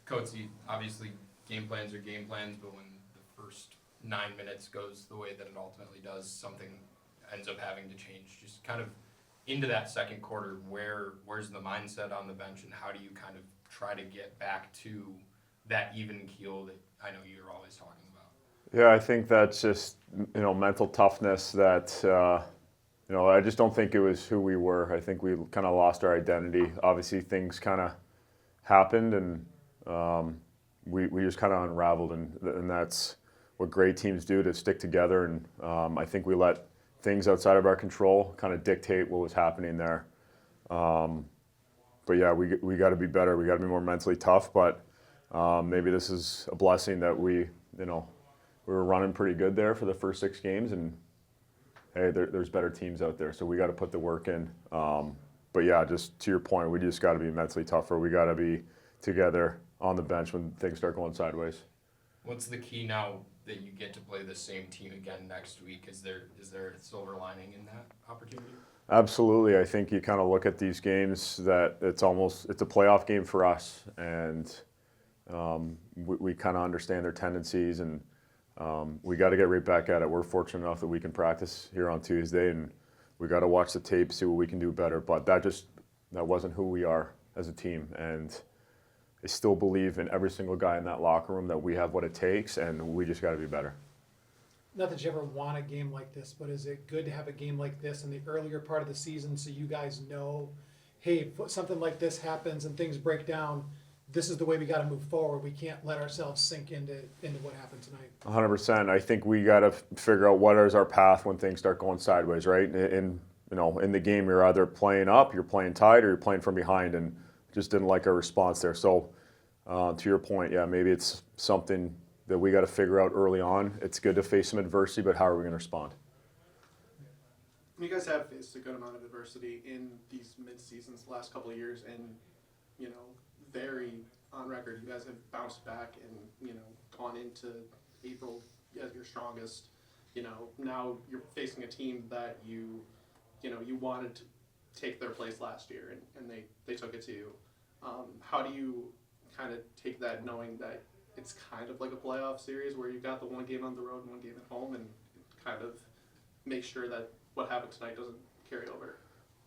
Coates, obviously game plans are game plans, but when the first 9 minutes goes the way that it ultimately does, something ends up having to change. Just kind of into that second quarter, where's the mindset on the bench, and how do you kind of try to get back to that even keel that I know you're always talking about? Yeah, I think that's just, mental toughness that, I just don't think it was who we were. I think we kind of lost our identity. Obviously, things kind of happened, and we just kind of unraveled, and that's what great teams do, to stick together. And I think we let things outside of our control kind of dictate what was happening there. But yeah, we got to be better. We got to be more mentally tough. But maybe this is a blessing that we were running pretty good there for the first 6 games, and hey, there's better teams out there, so we got to put the work in. But yeah, just to your point, we just got to be mentally tougher. We got to be together on the bench when things start going sideways. What's the key now that you get to play the same team again next week? Is there a silver lining in that opportunity? Absolutely. I think you kind of look at these games that it's a playoff game for us, and we kind of understand their tendencies, and we got to get right back at it. We're fortunate enough that we can practice here on Tuesday, and we got to watch the tape, see what we can do better. But that wasn't who we are as a team, and I still believe in every single guy in that locker room that we have what it takes, and we just got to be better. Not that you ever want a game like this, but is it good to have a game like this in the earlier part of the season so you guys know, hey, if something like this happens and things break down, this is the way we got to move forward. We can't let ourselves sink into what happened tonight. 100%. I think we got to figure out what is our path when things start going sideways, right? In the game, you're either playing up, you're playing tight, or you're playing from behind, and just didn't like our response there. So to your point, yeah, maybe it's something that we got to figure out early on. It's good to face some adversity, but how are we going to respond? You guys have faced a good amount of adversity in these mid-seasons the last couple of years, and very on record, you guys have bounced back and gone into April as your strongest. Now you're facing a team that you wanted to take their place last year, and they took it to you. How do you kind of take that, knowing that it's kind of like a playoff series where you've got the one game on the road and one game at home, and kind of make sure that what happened tonight doesn't carry over?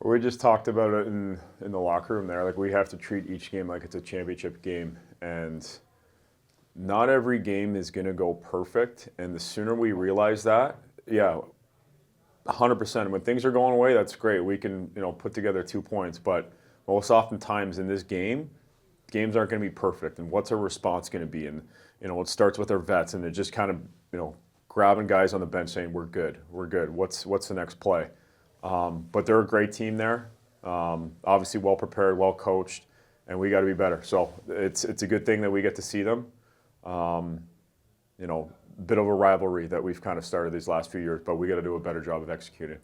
We just talked about it in the locker room there. Like, we have to treat each game like it's a championship game, and not every game is going to go perfect. And the sooner we realize that, 100%. When things are going away, that's great. We can put together 2 points, but most oftentimes in this game, games aren't going to be perfect. And what's our response going to be? And it starts with our vets, and it just kind of grabbing guys on the bench saying we're good. What's the next play? But they're a great team there. Obviously well prepared, well coached, and we got to be better. So it's a good thing that we get to see them. Bit of a rivalry that we've kind of started these last few years, but we got to do a better job of executing.